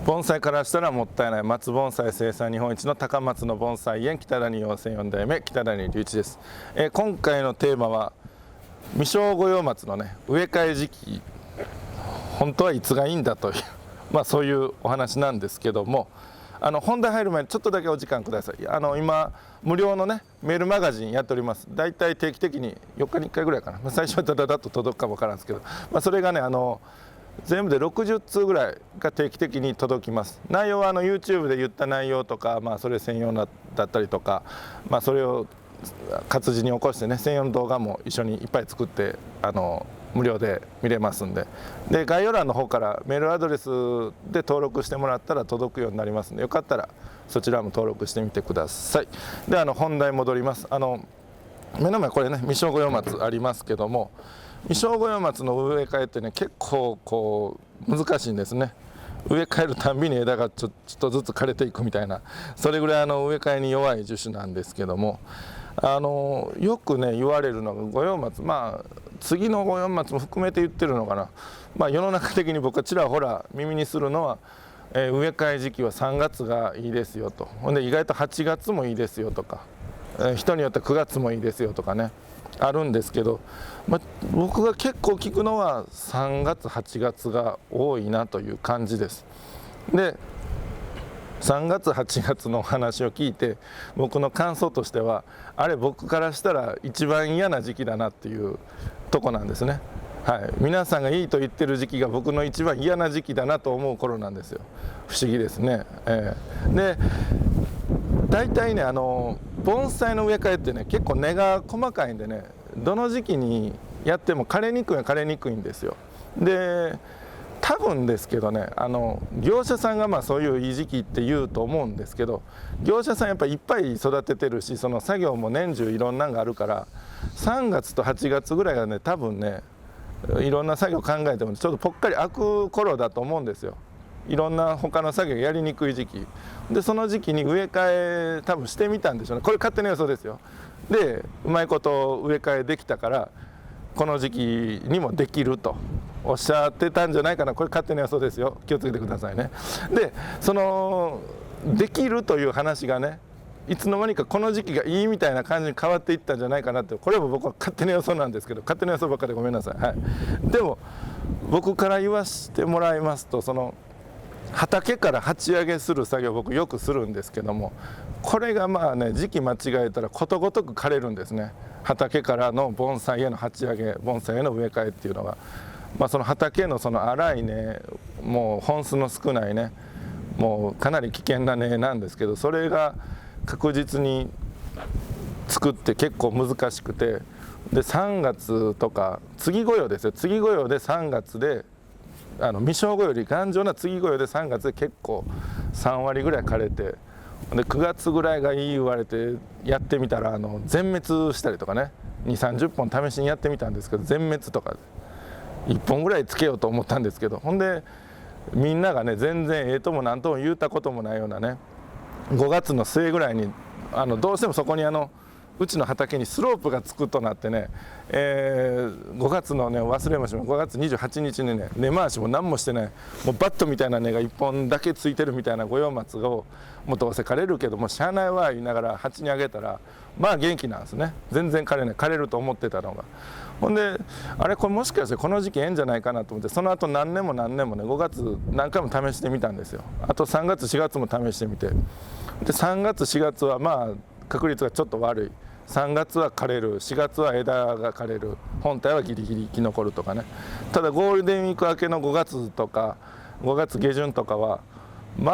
盆栽からしたらもったいない松盆栽生産日本一の高松の盆栽園北谷養成4代目北谷隆一です。今回のテーマは未生五葉松のね植え替え時期、本当はいつがいいんだというそういうお話なんですけども、本題入る前にちょっとだけお時間ください。今無料のねメールマガジンやっております。だいたい定期的に4日に1回ぐらいかな、最初はダダダッと届くかもわからんですけど、それがね全部で60通ぐらいが定期的に届きます。内容はYouTube で言った内容とか、それ専用だったりとか、それを活字に起こしてね専用の動画も一緒にいっぱい作って無料で見れますんで、概要欄の方からメールアドレスで登録してもらったら届くようになりますので、よかったらそちらも登録してみてください。で本題戻ります。目の前これね未生五葉松ありますけども、未生五葉松の植え替えってね結構難しいんですね。植え替えるたんびに枝がちょっとずつ枯れていくみたいな、それぐらい植え替えに弱い樹種なんですけども、よくね言われるのが五葉松、次の五葉松も含めて言ってるのかな、世の中的に僕はちらほら耳にするのは、植え替え時期は3月がいいですよと、ほんで意外と8月もいいですよとか、人によって9月もいいですよとかねあるんですけど、僕が結構聞くのは3月8月が多いなという感じです。で3月8月の話を聞いて僕の感想としては、あれ僕からしたら一番嫌な時期だなっていうとこなんですね。皆さんがいいと言ってる時期が僕の一番嫌な時期だなと思う頃なんですよ。不思議ですね。で大体ね盆栽の植え替えってね結構根が細かいんでね、どの時期にやっても枯れにくいんですよ。で多分ですけどね業者さんがそういういい時期って言うと思うんですけど、業者さんやっぱりいっぱい育ててるし、その作業も年中いろんなのがあるから、3月と8月ぐらいがね多分ねいろんな作業考えてもちょっとぽっかり開く頃だと思うんですよ。いろんな他の作業やりにくい時期で、その時期に植え替え多分してみたんでしょうね。これ勝手な予想ですよ。でうまいこと植え替えできたからこの時期にもできるとおっしゃってたんじゃないかな。これ勝手な予想ですよ。気をつけてくださいね。でそのできるという話がねいつの間にかこの時期がいいみたいな感じに変わっていったんじゃないかなって、これも僕は勝手な予想なんですけど、勝手な予想ばっかりでごめんなさい。でも僕から言わせてもらいますと、その畑から鉢上げする作業僕よくするんですけども、これが時期間違えたらことごとく枯れるんですね。畑からの盆栽への鉢上げ、盆栽への植え替えっていうのが、その畑のその粗い根、もう本数の少ないね、もうかなり危険な根なんですけど、それが確実に作って結構難しくて、で3月とか次御葉ですよ。次御葉で3月で未生五葉より頑丈な次御葉で3月で結構3割ぐらい枯れて、で9月ぐらいがいい言われてやってみたら全滅したりとかね、2、30本試しにやってみたんですけど全滅とか1本ぐらいつけようと思ったんですけど、ほんでみんながね全然とも何とも言うたこともないようなね5月の末ぐらいにどうしてもそこにうちの畑にスロープがつくとなってね、5月のね忘れもしも5月28日にね根回しも何もしてない、もうバットみたいな根が1本だけついてるみたいな五葉松をもうどうせ枯れるけどもしゃあないわ言いながら鉢にあげたら元気なんですね。全然枯れない、枯れると思ってたのが。ほんであれこれもしかしてこの時期ええんじゃないかなと思って、その後何年もね5月何回も試してみたんですよ。あと3月4月も試してみて、で3月4月は確率がちょっと悪い。3月は枯れる、4月は枝が枯れる、本体はギリギリ生き残るとかね。ただゴールデンウィーク明けの5月とか5月下旬とかは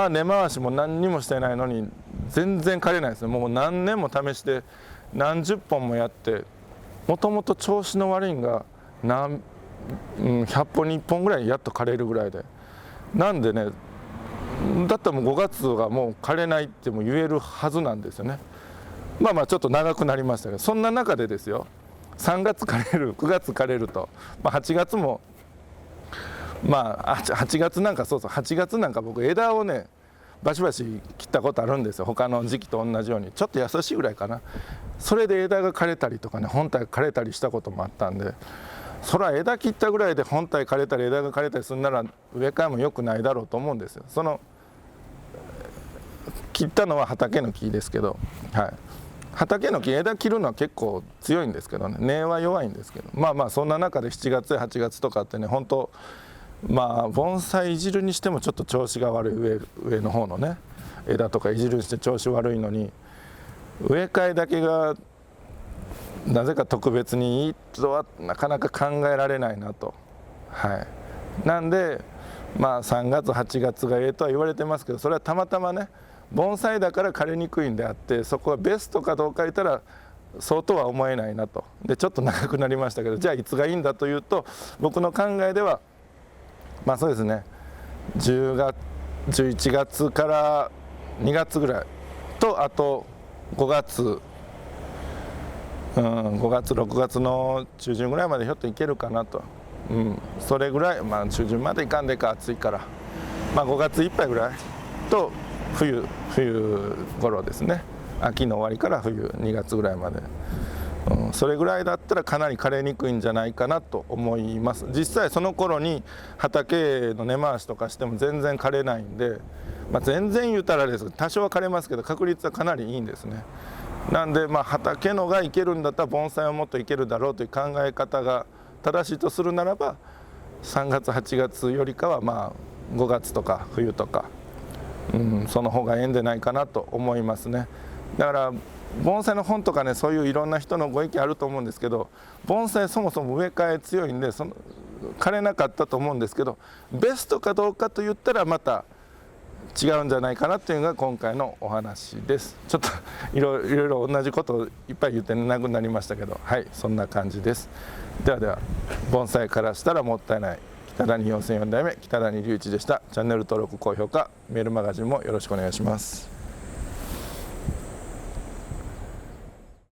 根回しも何にもしてないのに全然枯れないですね。もう何年も試して何十本もやって、もともと調子の悪いんが100本に1本ぐらいやっと枯れるぐらいで、なんでねだったらもう5月がもう枯れないっても言えるはずなんですよね。ちょっと長くなりましたけど、そんな中でですよ、3月枯れる、9月枯れると、8月も8月なんか8月なんか僕枝をねバシバシ切ったことあるんですよ。他の時期と同じようにちょっと優しいぐらいかな。それで枝が枯れたりとかね本体が枯れたりしたこともあったんで、それは枝切ったぐらいで本体枯れたり枝が枯れたりするなら植え替えも良くないだろうと思うんですよ。その切ったのは畑の木ですけど、はい、畑の木枝切るのは結構強いんですけどね、根は弱いんですけど、まあまあそんな中で7月8月とかってね、本当まあ盆栽いじるにしてもちょっと調子が悪い、上の方のね枝とかいじるにして調子悪いのに、植え替えだけがなぜか特別にいいとはなかなか考えられないなと。はい、なんでまあ3月8月がええとは言われてますけど、それはたまたまね盆栽だから枯れにくいんであって、そこはベストかどうか言ったらそうとは思えないなと。でちょっと長くなりましたけど、じゃあいつがいいんだというと、僕の考えではまあそうですね、10月11月から2月ぐらいと、あと5月5月6月の中旬ぐらいまでひょっといけるかなと。それぐらい、まあ中旬までいかんでか、暑いから、まあ5月いっぱいぐらいと冬頃ですね、秋の終わりから冬2月ぐらいまで、それぐらいだったらかなり枯れにくいんじゃないかなと思います。実際その頃に畑の根回しとかしても全然枯れないんで、まあ、全然言うたらです、多少は枯れますけど確率はかなりいいんですね。なんでまあ畑のがいけるんだったら盆栽はもっといけるだろうという考え方が正しいとするならば、3月8月よりかはまあ5月とか冬とか、その方がええんでないかなと思いますね。だから盆栽の本とかね、そういういろんな人のご意見あると思うんですけど、盆栽そもそも植え替え強いんで枯れなかったと思うんですけど、ベストかどうかと言ったらまた違うんじゃないかなっていうのが今回のお話です。ちょっといろいろ同じことをいっぱい言って長くなりましたけど、はい、そんな感じです。では盆栽からしたらもったいない北谷4004代目北谷隆一でした。チャンネル登録高評価メールマガジンもよろしくお願いします。